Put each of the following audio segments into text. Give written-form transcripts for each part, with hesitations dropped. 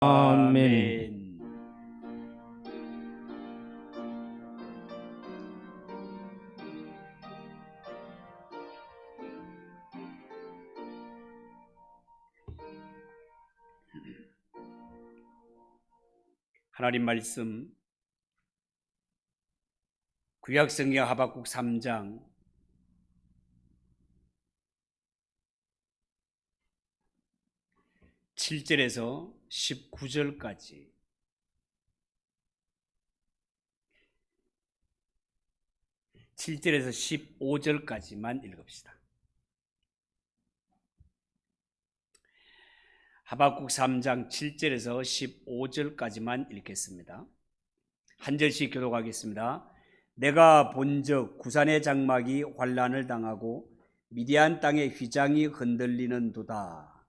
아멘. 하나님 말씀 구약성경 하박국 3장 7절에서 19절까지 (7절에서 15절까지만) 읽읍시다. 하박국 3장 7절에서 15절까지만 읽겠습니다. 한 절씩 교독하겠습니다. 내가 본즉 구산의 장막이 환난을 당하고 미디안 땅의 휘장이 흔들리는 도다.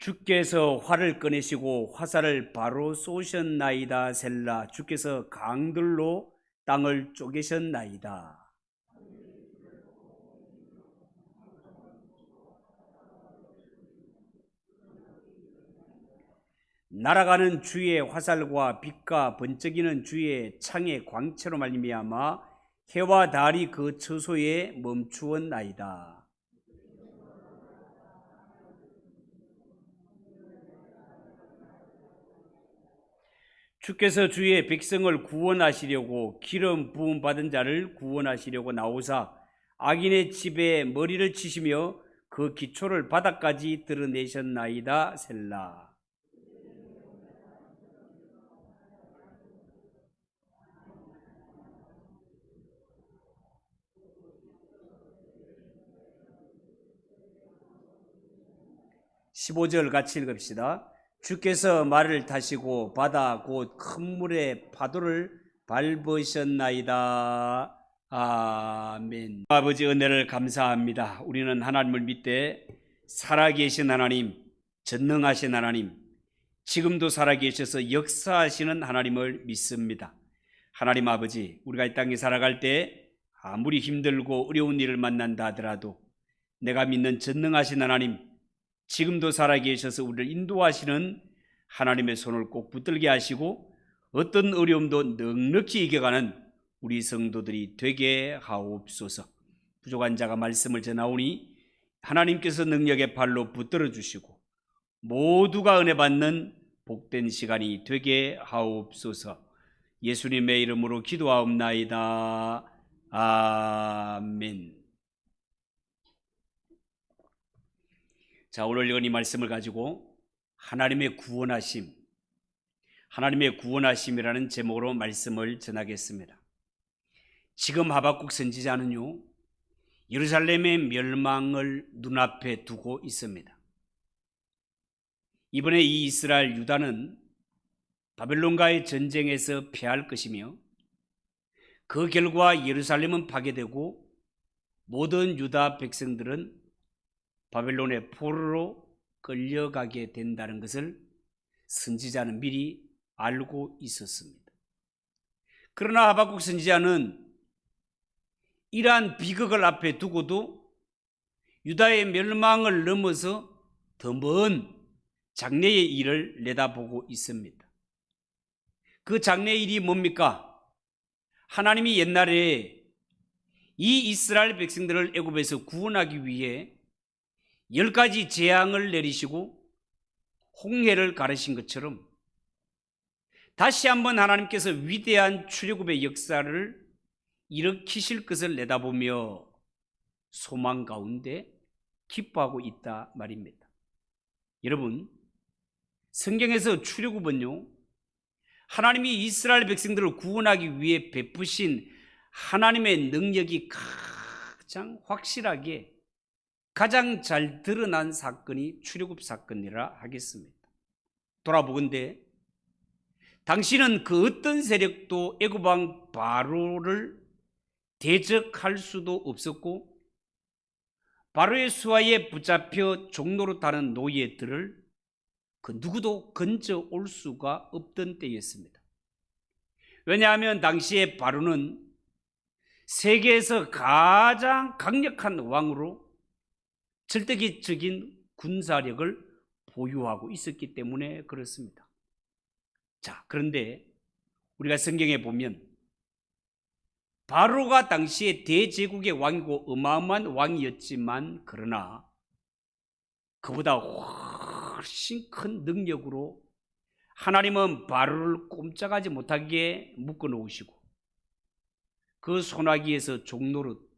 주께서 활을 꺼내시고 화살을 바로 쏘셨나이다. 셀라. 주께서 강들로 땅을 쪼개셨나이다. 날아가는 주의 화살과 빛과 번쩍이는 주의 창의 광채로 말미암아 해와 달이 그 처소에 멈추었나이다. 주께서 주의 백성을 구원하시려고 기름 부음 받은 자를 구원하시려고 나오사 악인의 집에 머리를 치시며 그 기초를 바닥까지 드러내셨나이다. 셀라. (15절) 같이 읽읍시다. 주께서 말을 타시고 바다 곧 큰 물의 파도를 밟으셨나이다. 아멘. 아버지 은혜를 감사합니다. 우리는 하나님을 믿되 살아계신 하나님, 전능하신 하나님, 지금도 살아계셔서 역사하시는 하나님을 믿습니다. 하나님 아버지, 우리가 이 땅에 살아갈 때 아무리 힘들고 어려운 일을 만난다 하더라도 내가 믿는 전능하신 하나님, 지금도 살아계셔서 우리를 인도하시는 하나님의 손을 꼭 붙들게 하시고 어떤 어려움도 넉넉히 이겨가는 우리 성도들이 되게 하옵소서. 부족한 자가 말씀을 전하오니 하나님께서 능력의 발로 붙들어 주시고 모두가 은혜 받는 복된 시간이 되게 하옵소서. 예수님의 이름으로 기도하옵나이다. 아멘. 자, 오늘 읽은 이 말씀을 가지고 하나님의 구원하심이라는 제목으로 말씀을 전하겠습니다. 지금 하박국 선지자는요, 예루살렘의 멸망을 눈앞에 두고 있습니다. 이번에 이 이스라엘 유다는 바벨론과의 전쟁에서 패할 것이며 그 결과 예루살렘은 파괴되고 모든 유다 백성들은 바벨론의 포로로 끌려가게 된다는 것을 선지자는 미리 알고 있었습니다. 그러나 하박국 선지자는 이러한 비극을 앞에 두고도 유다의 멸망을 넘어서 더 먼 장래의 일을 내다보고 있습니다. 그 장래의 일이 뭡니까? 하나님이 옛날에 이 이스라엘 백성들을 애굽에서 구원하기 위해 10가지 재앙을 내리시고 홍해를 가르신 것처럼 다시 한번 하나님께서 위대한 출애굽의 역사를 일으키실 것을 내다보며 소망 가운데 기뻐하고 있다 말입니다. 여러분, 성경에서 출애굽은요, 하나님이 이스라엘 백성들을 구원하기 위해 베푸신 하나님의 능력이 가장 확실하게 가장 잘 드러난 사건이 출애굽 사건이라 하겠습니다. 돌아보건대 당시는 그 어떤 세력도 애굽 왕 바로를 대적할 수도 없었고 바로의 수하에 붙잡혀 종로로 타는 노예들을 그 누구도 건져 올 수가 없던 때였습니다. 왜냐하면 당시에 바로는 세계에서 가장 강력한 왕으로 절대적인 군사력을 보유하고 있었기 때문에 그렇습니다. 자, 그런데 우리가 성경에 보면 바로가 당시에 대제국의 왕이고 어마어마한 왕이었지만 그러나 그보다 훨씬 큰 능력으로 하나님은 바로를 꼼짝하지 못하게 묶어 놓으시고 그 소나기에서 종노릇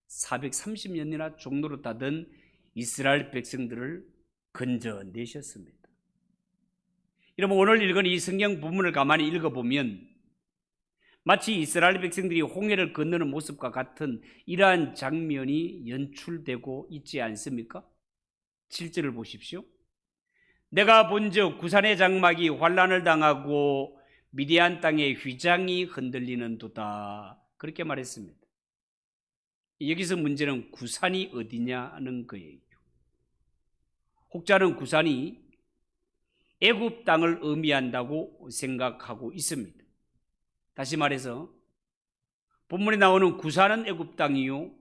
430년이나 종노릇 하던 이스라엘 백성들을 건져내셨습니다. 여러분, 오늘 읽은 이 성경 부분을 가만히 읽어보면 마치 이스라엘 백성들이 홍해를 건너는 모습과 같은 이러한 장면이 연출되고 있지 않습니까? 7절을 보십시오. 내가 본즉 구산의 장막이 환란을 당하고 미디안 땅의 휘장이 흔들리는도다, 그렇게 말했습니다. 여기서 문제는 구산이 어디냐는 거예요. 혹자는 구산이 애굽 땅을 의미한다고 생각하고 있습니다. 다시 말해서 본문에 나오는 구산은 애굽 땅이요,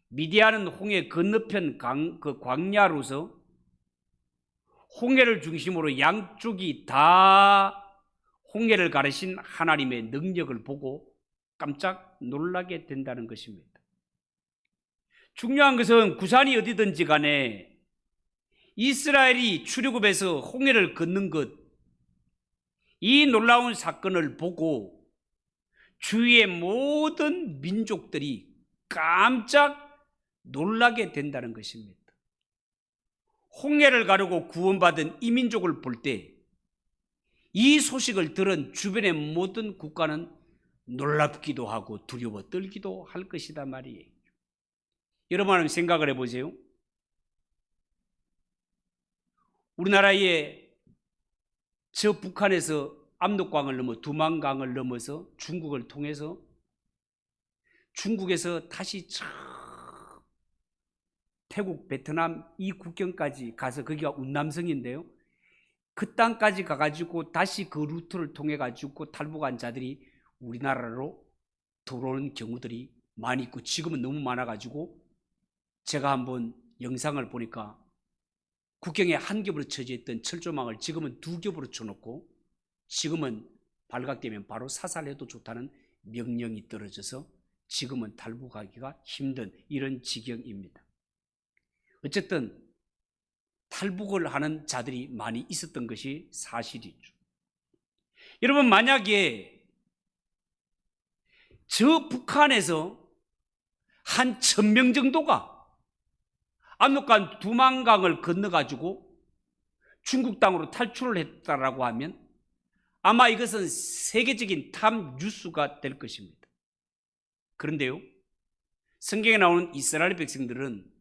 미디안은 홍해 건너편 그 광야로서 홍해를 중심으로 양쪽이 다 홍해를 가르신 하나님의 능력을 보고 깜짝 놀라게 된다는 것입니다. 중요한 것은 구산이 어디든지 간에 이스라엘이 출애굽에서 홍해를 건넌 것, 이 놀라운 사건을 보고 주위의 모든 민족들이 깜짝 놀라게 된다는 것입니다. 홍해를 가르고 구원받은 이 민족을 볼 때 이 소식을 들은 주변의 모든 국가는 놀랍기도 하고 두려워 떨기도 할 것이다 말이에요. 여러분 한번 생각을 해보세요. 우리나라의 저 북한에서 압록강을 넘어 두만강을 넘어서 중국을 통해서 중국에서 다시 태국, 베트남 이 국경까지 가서 거기가 운남성인데요, 그 땅까지 가가지고 다시 그 루트를 통해 가지고 탈북한 자들이 우리나라로 들어오는 경우들이 많이 있고 지금은 너무 많아가지고 제가 한번 영상을 보니까 국경에 한 겹으로 쳐져 있던 철조망을 지금은 두 겹으로 쳐놓고 지금은 발각되면 바로 사살해도 좋다는 명령이 떨어져서 지금은 탈북하기가 힘든 이런 지경입니다. 어쨌든 탈북을 하는 자들이 많이 있었던 것이 사실이죠. 여러분, 만약에 저 북한에서 한 1000명 정도가 압록강 두만강을 건너가지고 중국 땅으로 탈출을 했다라고 하면 아마 이것은 세계적인 탑 뉴스가 될 것입니다. 그런데요, 성경에 나오는 이스라엘 백성들은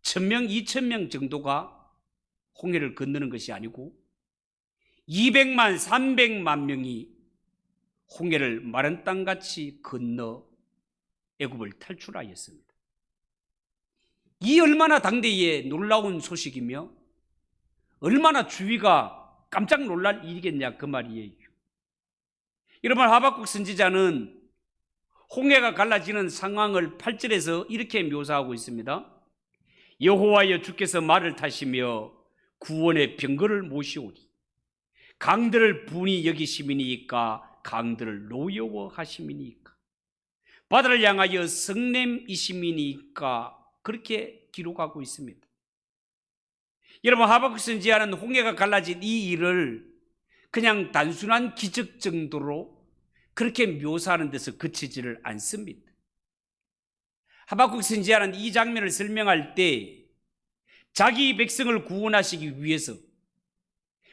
1000명, 2000명 정도가 홍해를 건너는 것이 아니고 200만, 300만 명이 홍해를 마른 땅같이 건너 애굽을 탈출하였습니다. 이 얼마나 당대의 놀라운 소식이며 얼마나 주위가 깜짝 놀랄 일이겠냐 그 말이에요. 여러분, 하박국 선지자는 홍해가 갈라지는 상황을 8절에서 이렇게 묘사하고 있습니다. 여호와여, 주께서 말을 타시며 구원의 병거를 모시오니 강들을 분이 여기심이니까 강들을 노여워하심이니까 바다를 향하여 성냄이심이니까, 그렇게 기록하고 있습니다. 여러분, 하박국 선지자는 홍해가 갈라진 이 일을 그냥 단순한 기적 정도로 그렇게 묘사하는 데서 그치지를 않습니다. 하박국 선지자는 이 장면을 설명할 때 자기 백성을 구원하시기 위해서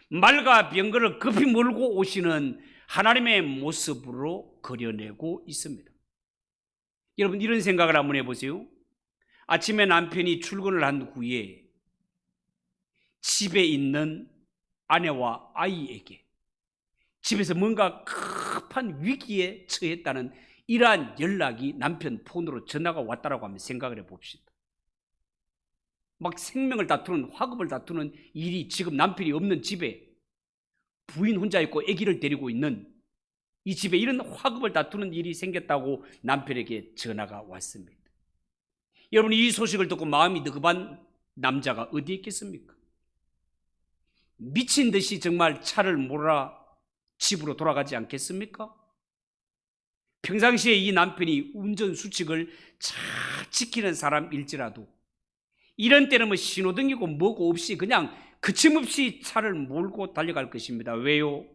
말과 병거를 급히 몰고 오시는 하나님의 모습으로 그려내고 있습니다. 여러분, 이런 생각을 한번 해보세요. 아침에 남편이 출근을 한 후에 집에 있는 아내와 아이에게 집에서 뭔가 급한 위기에 처했다는 이러한 연락이 남편 폰으로 전화가 왔다라고 하면 생각을 해봅시다. 막 생명을 다투는, 화급을 다투는 일이 지금 남편이 없는 집에 부인 혼자 있고 아기를 데리고 있는 이 집에 이런 화급을 다투는 일이 생겼다고 남편에게 전화가 왔습니다. 여러분, 이 소식을 듣고 마음이 느긋한 남자가 어디에 있겠습니까? 미친 듯이 정말 차를 몰아 집으로 돌아가지 않겠습니까? 평상시에 이 남편이 운전 수칙을 잘 지키는 사람일지라도 이런 때는 뭐 신호등이고 뭐고 없이 그냥 거침없이 차를 몰고 달려갈 것입니다. 왜요?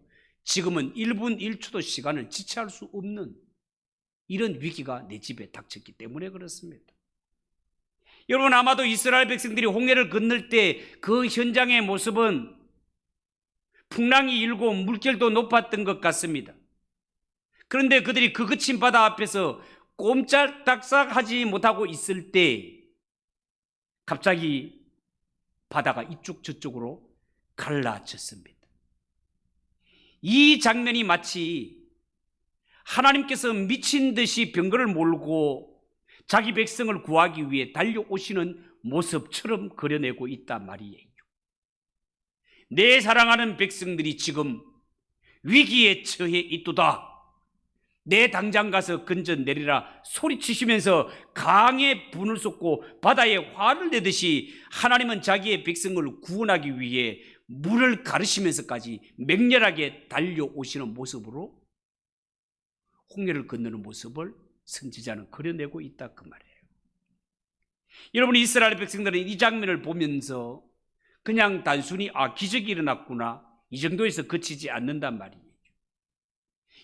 지금은 1분 1초도 시간을 지체할 수 없는 이런 위기가 내 집에 닥쳤기 때문에 그렇습니다. 여러분, 아마도 이스라엘 백성들이 홍해를 건널 때 그 현장의 모습은 풍랑이 일고 물결도 높았던 것 같습니다. 그런데 그들이 그 거친 바다 앞에서 꼼짝달싹하지 못하고 있을 때 갑자기 바다가 이쪽 저쪽으로 갈라졌습니다. 이 장면이 마치 하나님께서 미친 듯이 병거를 몰고 자기 백성을 구하기 위해 달려오시는 모습처럼 그려내고 있단 말이에요. 내 사랑하는 백성들이 지금 위기에 처해 있도다. 내 당장 가서 건져내리라 소리치시면서 강에 분을 쏟고 바다에 화를 내듯이 하나님은 자기의 백성을 구원하기 위해 물을 가르시면서까지 맹렬하게 달려오시는 모습으로 홍해를 건너는 모습을 선지자는 그려내고 있다 그 말이에요. 여러분, 이스라엘 백성들은 이 장면을 보면서 그냥 단순히 기적이 일어났구나 이 정도에서 그치지 않는단 말이에요.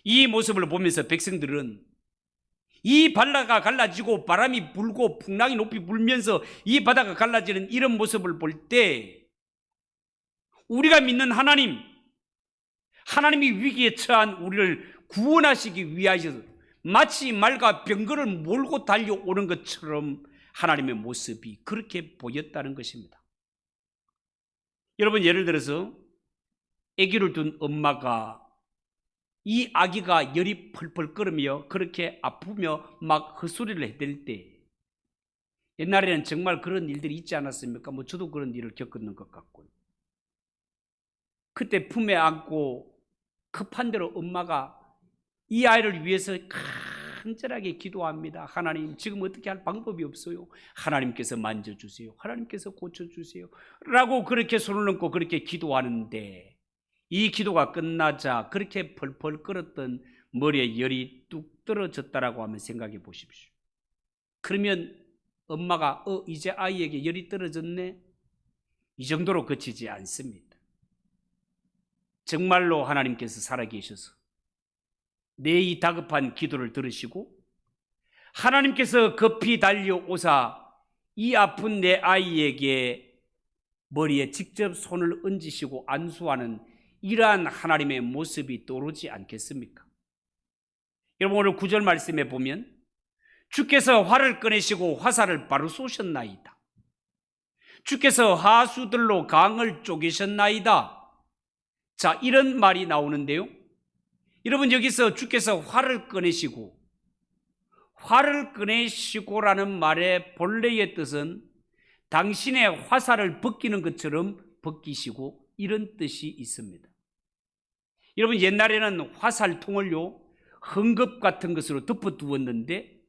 이 모습을 보면서 백성들은 이 바다가 갈라지고 바람이 불고 풍랑이 높이 불면서 이 바다가 갈라지는 이런 모습을 볼 때 우리가 믿는 하나님이 위기에 처한 우리를 구원하시기 위하여 마치 말과 병거를 몰고 달려오는 것처럼 하나님의 모습이 그렇게 보였다는 것입니다. 여러분, 예를 들어서 아기를 둔 엄마가 이 아기가 열이 펄펄 끓으며 그렇게 아프며 막 헛소리를 해댈 때 옛날에는 정말 그런 일들이 있지 않았습니까? 저도 그런 일을 겪었는 것 같고요. 그때 품에 안고 급한 대로 엄마가 이 아이를 위해서 간절하게 기도합니다. 하나님, 지금 어떻게 할 방법이 없어요. 하나님께서 만져주세요. 하나님께서 고쳐주세요. 라고 그렇게 손을 얹고 그렇게 기도하는데 이 기도가 끝나자 그렇게 펄펄 끓었던 머리에 열이 뚝 떨어졌다라고 하면 생각해 보십시오. 그러면 엄마가 이제 아이에게 열이 떨어졌네? 이 정도로 그치지 않습니다. 정말로 하나님께서 살아계셔서 내 이 다급한 기도를 들으시고 하나님께서 급히 달려오사 이 아픈 내 아이에게 머리에 직접 손을 얹으시고 안수하는 이러한 하나님의 모습이 떠오르지 않겠습니까? 여러분, 오늘 9절 말씀에 보면 주께서 활을 꺼내시고 화살을 바로 쏘셨나이다. 주께서 하수들로 강을 쪼개셨나이다. 자, 이런 말이 나오는데요. 여러분, 여기서 주께서 활을 꺼내시고라는 말의 본래의 뜻은 당신의 화살을 벗기는 것처럼 벗기시고 이런 뜻이 있습니다. 여러분, 옛날에는 화살통을요 헝겊 같은 것으로 덮어두었는데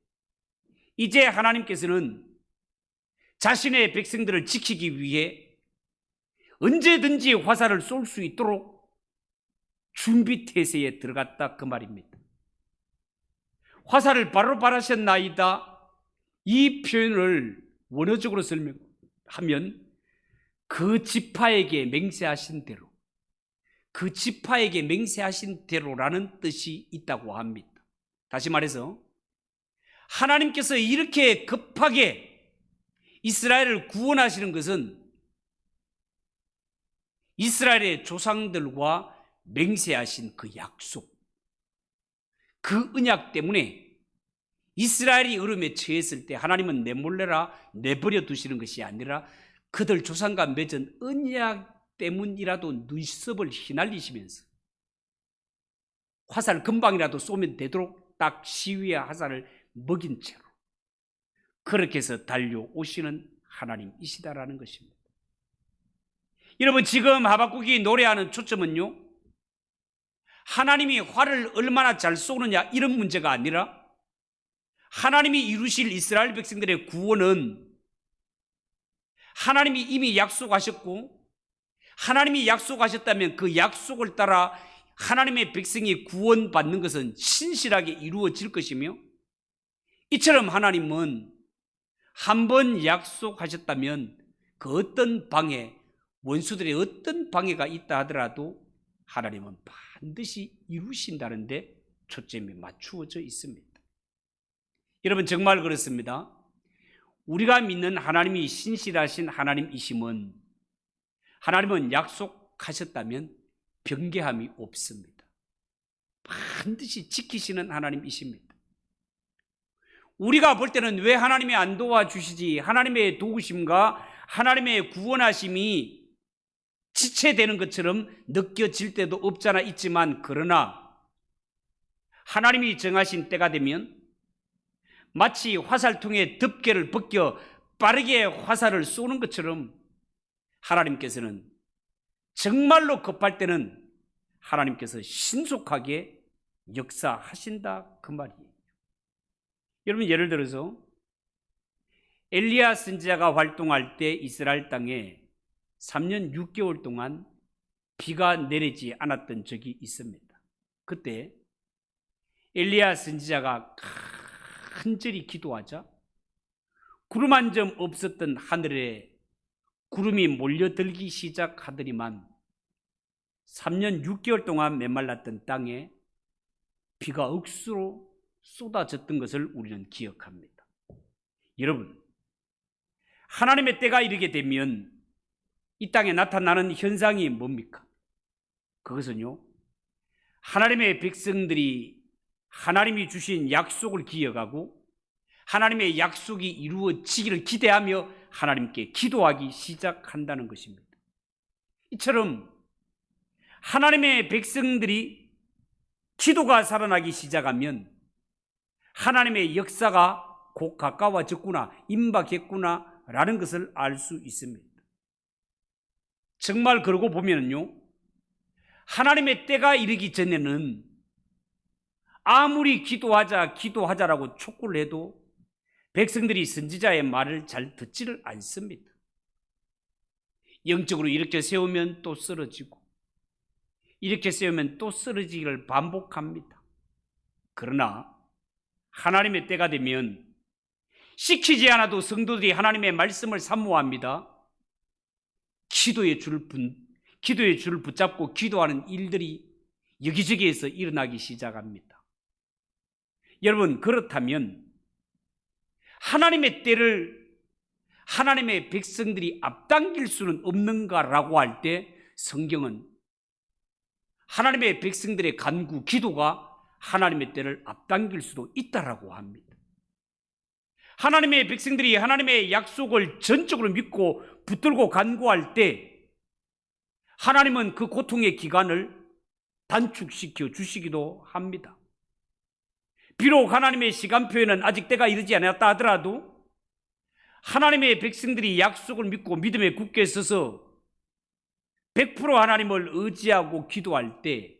이제 하나님께서는 자신의 백성들을 지키기 위해 언제든지 화살을 쏠 수 있도록 준비태세에 들어갔다 그 말입니다. 화살을 바로 발하셨나이다. 이 표현을 원어적으로 설명하면 그 지파에게 맹세하신 대로라는 뜻이 있다고 합니다. 다시 말해서 하나님께서 이렇게 급하게 이스라엘을 구원하시는 것은 이스라엘의 조상들과 맹세하신 그 약속, 그 언약 때문에 이스라엘이 어려움에 처했을 때 하나님은 내몰래라 내버려 두시는 것이 아니라 그들 조상과 맺은 언약 때문이라도 눈썹을 휘날리시면서 화살 금방이라도 쏘면 되도록 딱 시위의 화살을 먹인 채로 그렇게 해서 달려오시는 하나님이시다라는 것입니다. 여러분, 지금 하박국이 노래하는 초점은요 하나님이 활을 얼마나 잘 쏘느냐 이런 문제가 아니라 하나님이 이루실 이스라엘 백성들의 구원은 하나님이 이미 약속하셨고 하나님이 약속하셨다면 그 약속을 따라 하나님의 백성이 구원받는 것은 신실하게 이루어질 것이며, 이처럼 하나님은 한 번 약속하셨다면 그 어떤 방해, 원수들의 어떤 방해가 있다 하더라도 하나님은 반드시 이루신다는 데 초점이 맞추어져 있습니다. 여러분, 정말 그렇습니다. 우리가 믿는 하나님이 신실하신 하나님이심은, 하나님은 약속하셨다면 변개함이 없습니다. 반드시 지키시는 하나님이십니다. 우리가 볼 때는 왜 하나님이 안 도와주시지, 하나님의 도우심과 하나님의 구원하심이 지체되는 것처럼 느껴질 때도 없잖아 있지만, 그러나 하나님이 정하신 때가 되면 마치 화살통에 덮개를 벗겨 빠르게 화살을 쏘는 것처럼 하나님께서는 정말로 급할 때는 하나님께서 신속하게 역사하신다, 그 말이에요. 여러분, 예를 들어서 엘리야 선지자가 활동할 때 이스라엘 땅에 3년 6개월 동안 비가 내리지 않았던 적이 있습니다. 그때 엘리야 선지자가 간절히 기도하자 구름 한 점 없었던 하늘에 구름이 몰려들기 시작하더니만 3년 6개월 동안 메말랐던 땅에 비가 억수로 쏟아졌던 것을 우리는 기억합니다. 여러분, 하나님의 때가 이르게 되면 이 땅에 나타나는 현상이 뭡니까? 그것은요, 하나님의 백성들이 하나님이 주신 약속을 기억하고 하나님의 약속이 이루어지기를 기대하며 하나님께 기도하기 시작한다는 것입니다. 이처럼 하나님의 백성들이 기도가 살아나기 시작하면 하나님의 역사가 곧 가까워졌구나, 임박했구나 라는 것을 알 수 있습니다. 정말 그러고 보면요, 하나님의 때가 이르기 전에는 아무리 기도하자라고 촉구를 해도 백성들이 선지자의 말을 잘 듣지를 않습니다. 영적으로 이렇게 세우면 또 쓰러지고 이렇게 세우면 또 쓰러지기를 반복합니다. 그러나 하나님의 때가 되면 시키지 않아도 성도들이 하나님의 말씀을 사모합니다. 기도의 줄을 붙잡고 기도하는 일들이 여기저기에서 일어나기 시작합니다. 여러분, 그렇다면 하나님의 때를 하나님의 백성들이 앞당길 수는 없는가라고 할 때 성경은 하나님의 백성들의 간구, 기도가 하나님의 때를 앞당길 수도 있다라고 합니다. 하나님의 백성들이 하나님의 약속을 전적으로 믿고 붙들고 간구할 때 하나님은 그 고통의 기간을 단축시켜 주시기도 합니다. 비록 하나님의 시간표에는 아직 때가 이르지 않았다 하더라도 하나님의 백성들이 약속을 믿고 믿음에 굳게 서서 100% 하나님을 의지하고 기도할 때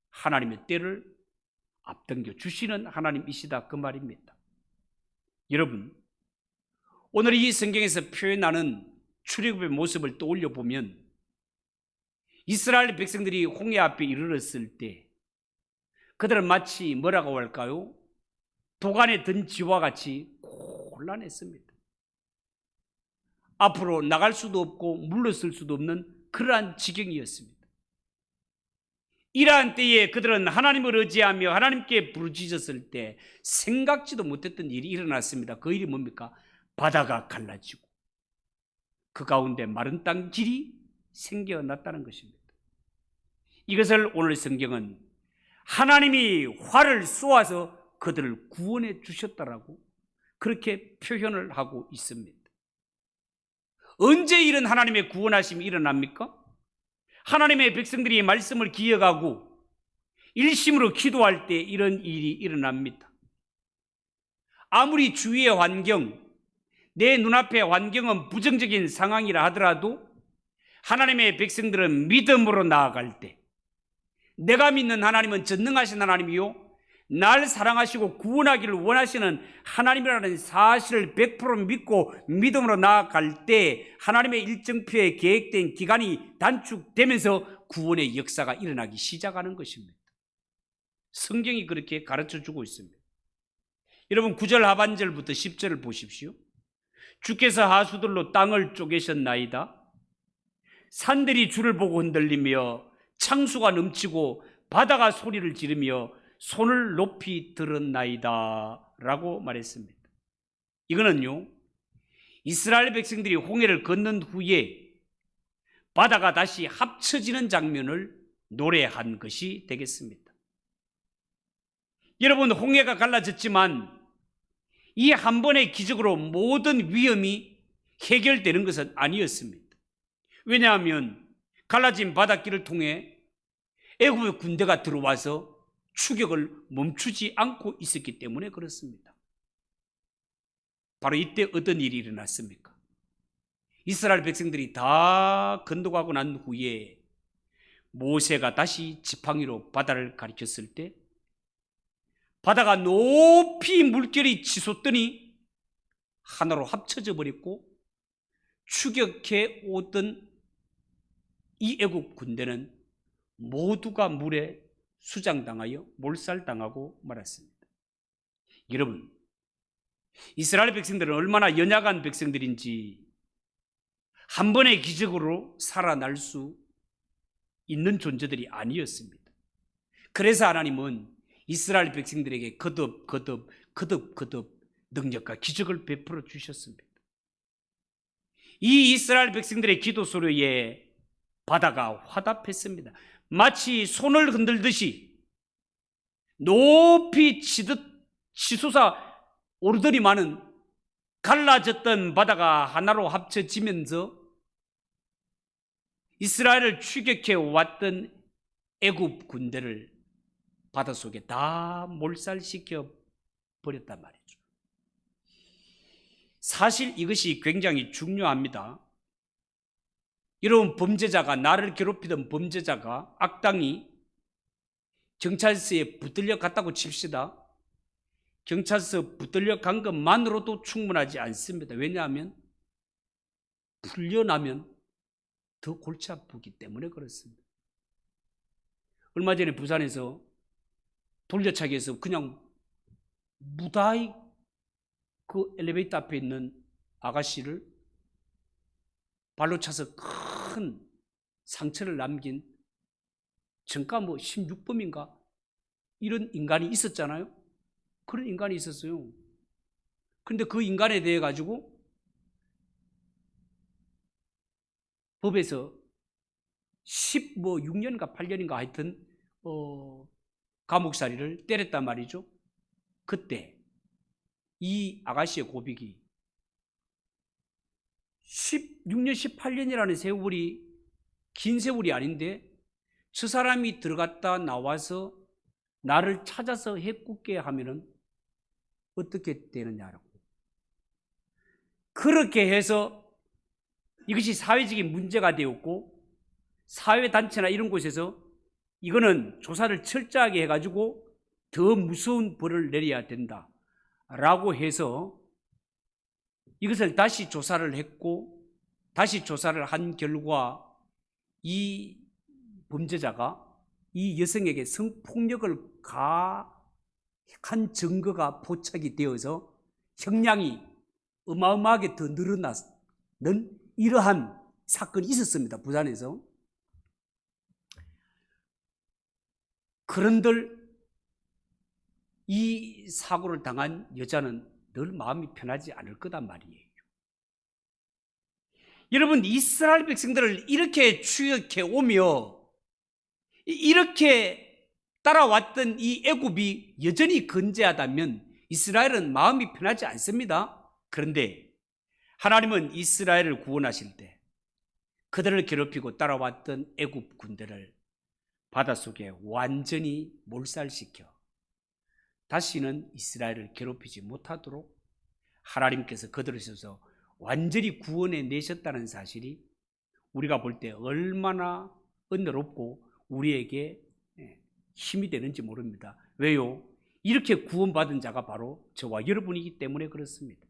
하나님의 때를 앞당겨 주시는 하나님이시다, 그 말입니다. 여러분, 오늘 이 성경에서 표현하는 출애굽의 모습을 떠올려 보면 이스라엘 백성들이 홍해 앞에 이르렀을 때 그들은 마치 뭐라고 할까요? 도간에 든 쥐와 같이 곤란했습니다. 앞으로 나갈 수도 없고 물러설 수도 없는 그러한 지경이었습니다. 이러한 때에 그들은 하나님을 의지하며 하나님께 부르짖었을 때 생각지도 못했던 일이 일어났습니다. 그 일이 뭡니까? 바다가 갈라지고 그 가운데 마른 땅 길이 생겨났다는 것입니다. 이것을 오늘 성경은 하나님이 활을 쏘아서 그들을 구원해 주셨다라고 그렇게 표현을 하고 있습니다. 언제 이런 하나님의 구원하심이 일어납니까? 하나님의 백성들이 말씀을 기억하고 일심으로 기도할 때 이런 일이 일어납니다. 아무리 주위의 환경, 내 눈앞의 환경은 부정적인 상황이라 하더라도 하나님의 백성들은 믿음으로 나아갈 때, 내가 믿는 하나님은 전능하신 하나님이요 날 사랑하시고 구원하기를 원하시는 하나님이라는 사실을 100% 믿고 믿음으로 나아갈 때 하나님의 일정표에 계획된 기간이 단축되면서 구원의 역사가 일어나기 시작하는 것입니다. 성경이 그렇게 가르쳐주고 있습니다. 여러분 9절 하반절부터 10절을 보십시오. 주께서 하수들로 땅을 쪼개셨나이다. 산들이 주를 보고 흔들리며 창수가 넘치고 바다가 소리를 지르며 손을 높이 들었나이다 라고 말했습니다. 이거는요 이스라엘 백성들이 홍해를 건넌 후에 바다가 다시 합쳐지는 장면을 노래한 것이 되겠습니다. 여러분 홍해가 갈라졌지만 이 한 번의 기적으로 모든 위험이 해결되는 것은 아니었습니다. 왜냐하면 갈라진 바닷길을 통해 애굽의 군대가 들어와서 추격을 멈추지 않고 있었기 때문에 그렇습니다. 바로 이때 어떤 일이 일어났습니까? 이스라엘 백성들이 다 건너가고 난 후에 모세가 다시 지팡이로 바다를 가리켰을 때 바다가 높이 물결이 치솟더니 하나로 합쳐져 버렸고 추격해 오던 이 애국 군대는 모두가 물에 수장당하여 몰살당하고 말았습니다. 여러분, 이스라엘 백성들은 얼마나 연약한 백성들인지 한 번의 기적으로 살아날 수 있는 존재들이 아니었습니다. 그래서 하나님은 이스라엘 백성들에게 거듭 능력과 기적을 베풀어 주셨습니다. 이 이스라엘 백성들의 기도 소리에 바다가 화답했습니다. 마치 손을 흔들듯이 높이 치솟아 오르더니만은 갈라졌던 바다가 하나로 합쳐지면서 이스라엘을 추격해 왔던 애굽 군대를 바닷속에 다 몰살시켜 버렸단 말이죠. 사실 이것이 굉장히 중요합니다. 여러분 범죄자가 나를 괴롭히던 범죄자가 악당이 경찰서에 붙들려 갔다고 칩시다. 경찰서 붙들려 간 것만으로도 충분하지 않습니다. 왜냐하면 풀려나면 더 골치 아프기 때문에 그렇습니다. 얼마 전에 부산에서 돌려차기에서 그냥 무다히 그 엘리베이터 앞에 있는 아가씨를 발로 차서 큰 상처를 남긴 정가 16범인가 이런 인간이 있었잖아요. 그런 인간이 있었어요. 그런데 그 인간에 대해 가지고 법에서 6년인가 8년인가 하여튼 감옥살이를 때렸단 말이죠. 그때 이 아가씨의 고백이 16년 18년이라는 세월이 긴 세월이 아닌데 저 사람이 들어갔다 나와서 나를 찾아서 해꾸게 하면은 어떻게 되느냐라고. 그렇게 해서 이것이 사회적인 문제가 되었고 사회단체나 이런 곳에서 이거는 조사를 철저하게 해가지고 더 무서운 벌을 내려야 된다라고 해서 이것을 다시 조사를 했고 다시 조사를 한 결과 이 범죄자가 이 여성에게 성폭력을 가한 증거가 포착이 되어서 형량이 어마어마하게 더 늘어나는 이러한 사건이 있었습니다. 부산에서. 그런들 이 사고를 당한 여자는 늘 마음이 편하지 않을 거단 말이에요. 여러분 이스라엘 백성들을 이렇게 추격해 오며 이렇게 따라왔던 이 애굽이 여전히 건재하다면 이스라엘은 마음이 편하지 않습니다. 그런데 하나님은 이스라엘을 구원하실 때 그들을 괴롭히고 따라왔던 애굽 군대를 바닷속에 완전히 몰살시켜 다시는 이스라엘을 괴롭히지 못하도록 하나님께서 그들을 써서 완전히 구원해 내셨다는 사실이 우리가 볼 때 얼마나 은혜롭고 우리에게 힘이 되는지 모릅니다. 왜요? 이렇게 구원받은 자가 바로 저와 여러분이기 때문에 그렇습니다.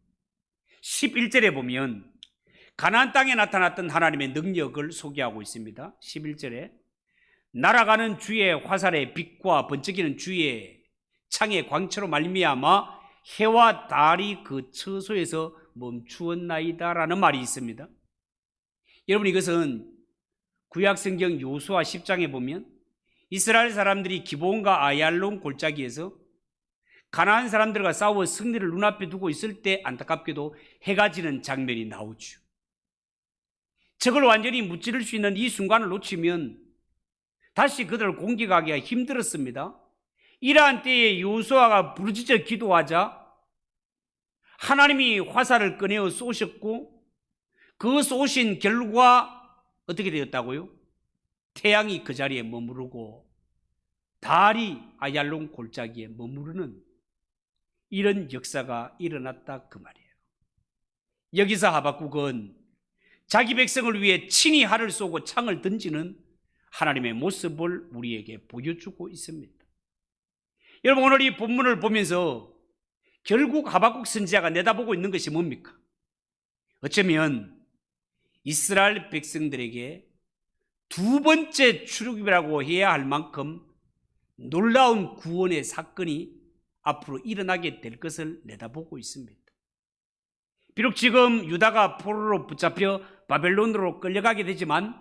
11절에 보면 가나안 땅에 나타났던 하나님의 능력을 소개하고 있습니다. 11절에 날아가는 주의 화살의 빛과 번쩍이는 주의 창의 광채로 말미암아 해와 달이 그 처소에서 멈추었나이다라는 말이 있습니다. 여러분, 이것은 구약성경 요수아 10장에 보면 이스라엘 사람들이 기브온과 아얄론 골짜기에서 가나안 사람들과 싸워 승리를 눈앞에 두고 있을 때 안타깝게도 해가 지는 장면이 나오죠. 적을 완전히 무찌를 수 있는 이 순간을 놓치면 다시 그들을 공격하기가 힘들었습니다. 이러한 때에 요수아가 부르짖어 기도하자 하나님이 화살을 꺼내어 쏘셨고 그 쏘신 결과 어떻게 되었다고요? 태양이 그 자리에 머무르고 달이 아얄론 골짜기에 머무르는 이런 역사가 일어났다 그 말이에요. 여기서 하박국은 자기 백성을 위해 친히 활을 쏘고 창을 던지는 하나님의 모습을 우리에게 보여주고 있습니다. 여러분, 오늘 이 본문을 보면서 결국 하박국 선지자가 내다보고 있는 것이 뭡니까? 어쩌면 이스라엘 백성들에게 두 번째 출애굽이라고 해야 할 만큼 놀라운 구원의 사건이 앞으로 일어나게 될 것을 내다보고 있습니다. 비록 지금 유다가 포로로 붙잡혀 바벨론으로 끌려가게 되지만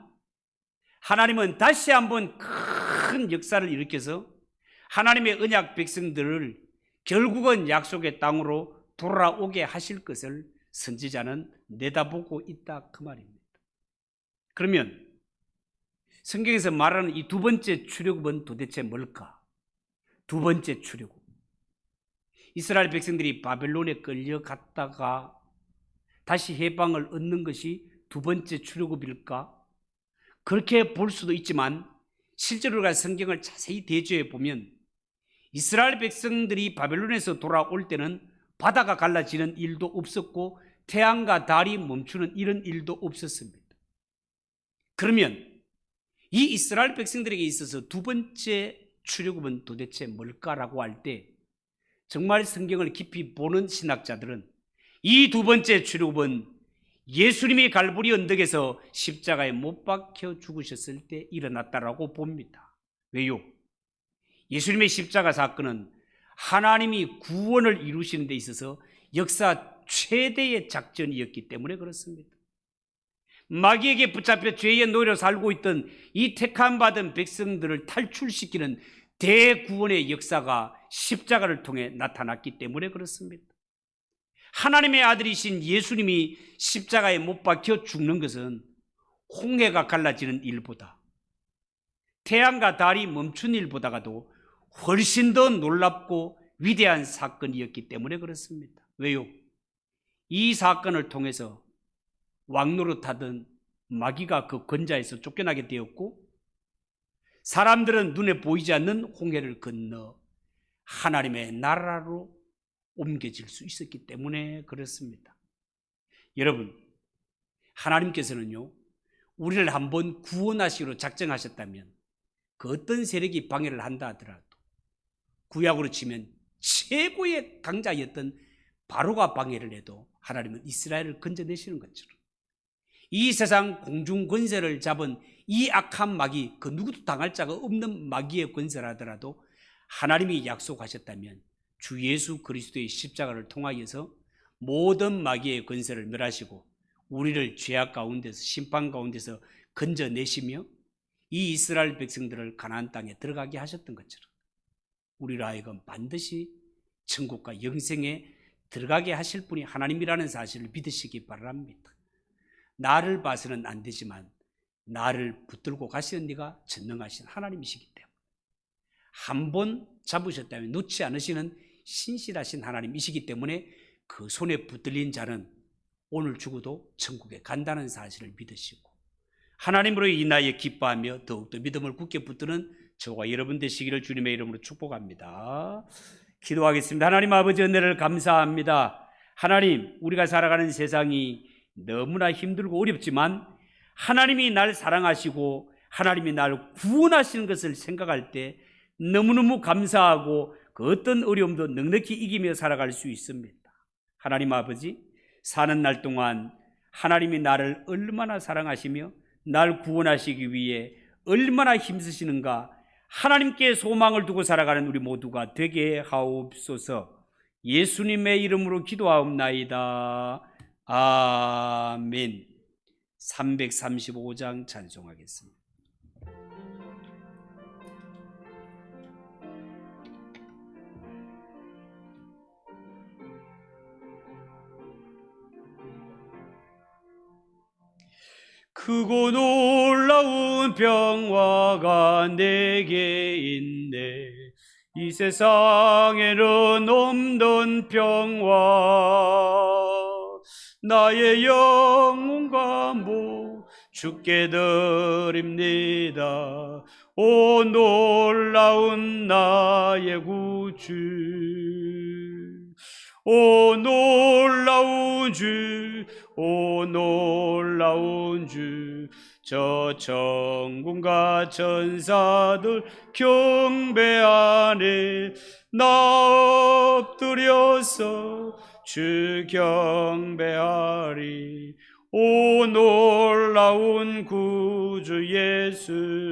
하나님은 다시 한번 큰 역사를 일으켜서 하나님의 언약 백성들을 결국은 약속의 땅으로 돌아오게 하실 것을 선지자는 내다보고 있다 그 말입니다. 그러면 성경에서 말하는 이 두 번째 출애굽은 도대체 뭘까? 두 번째 출애굽, 이스라엘 백성들이 바벨론에 끌려갔다가 다시 해방을 얻는 것이 두 번째 출애굽일까? 그렇게 볼 수도 있지만 실제로 우리가 성경을 자세히 대조해 보면 이스라엘 백성들이 바벨론에서 돌아올 때는 바다가 갈라지는 일도 없었고 태양과 달이 멈추는 이런 일도 없었습니다. 그러면 이 이스라엘 백성들에게 있어서 두 번째 출애굽은 도대체 뭘까라고 할 때 정말 성경을 깊이 보는 신학자들은 이 두 번째 출애굽은 예수님이 갈보리 언덕에서 십자가에 못 박혀 죽으셨을 때 일어났다라고 봅니다. 왜요? 예수님의 십자가 사건은 하나님이 구원을 이루시는 데 있어서 역사 최대의 작전이었기 때문에 그렇습니다. 마귀에게 붙잡혀 죄의 노예로 살고 있던 이 택함받은 백성들을 탈출시키는 대구원의 역사가 십자가를 통해 나타났기 때문에 그렇습니다. 하나님의 아들이신 예수님이 십자가에 못 박혀 죽는 것은 홍해가 갈라지는 일보다 태양과 달이 멈춘 일보다가도 훨씬 더 놀랍고 위대한 사건이었기 때문에 그렇습니다. 왜요? 이 사건을 통해서 왕노릇하던 마귀가 그 권좌에서 쫓겨나게 되었고 사람들은 눈에 보이지 않는 홍해를 건너 하나님의 나라로 옮겨질 수 있었기 때문에 그렇습니다. 여러분, 하나님께서는요, 우리를 한번 구원하시기로 작정하셨다면 그 어떤 세력이 방해를 한다 하더라도 구약으로 치면 최고의 강자였던 바로가 방해를 해도 하나님은 이스라엘을 건져내시는 것처럼 이 세상 공중 권세를 잡은 이 악한 마귀, 그 누구도 당할 자가 없는 마귀의 권세를 하더라도 하나님이 약속하셨다면 주 예수 그리스도의 십자가를 통하여서 모든 마귀의 권세를 멸하시고 우리를 죄악 가운데서 심판 가운데서 건져내시며 이 이스라엘 백성들을 가나안 땅에 들어가게 하셨던 것처럼 우리로 하여금 반드시 천국과 영생에 들어가게 하실 분이 하나님이라는 사실을 믿으시기 바랍니다. 나를 봐서는 안 되지만 나를 붙들고 가시는 네가 전능하신 하나님이시기 때문에 한 번 잡으셨다면 놓지 않으시는 신실하신 하나님이시기 때문에 그 손에 붙들린 자는 오늘 죽어도 천국에 간다는 사실을 믿으시고 하나님으로 인하여 기뻐하며 더욱더 믿음을 굳게 붙드는 저와 여러분 되시기를 주님의 이름으로 축복합니다. 기도하겠습니다. 하나님 아버지, 은혜를 감사합니다. 하나님, 우리가 살아가는 세상이 너무나 힘들고 어렵지만 하나님이 날 사랑하시고 하나님이 날 구원하시는 것을 생각할 때 너무너무 감사하고 그 어떤 어려움도 넉넉히 이기며 살아갈 수 있습니다. 하나님 아버지, 사는 날 동안 하나님이 나를 얼마나 사랑하시며 날 구원하시기 위해 얼마나 힘쓰시는가 하나님께 소망을 두고 살아가는 우리 모두가 되게 하옵소서. 예수님의 이름으로 기도하옵나이다. 아멘. 335장 찬송하겠습니다. 크고 놀라운 평화가 내게 있네. 이 세상에는 없는 평화. 나의 영혼과 목 주께 드립니다. 오 놀라운 나의 구주, 오 놀라운 주, 오 놀라운 주. 저 천군과 천사들 경배하네. 나 엎드려서 주 경배하리. 오 놀라운 구주 예수,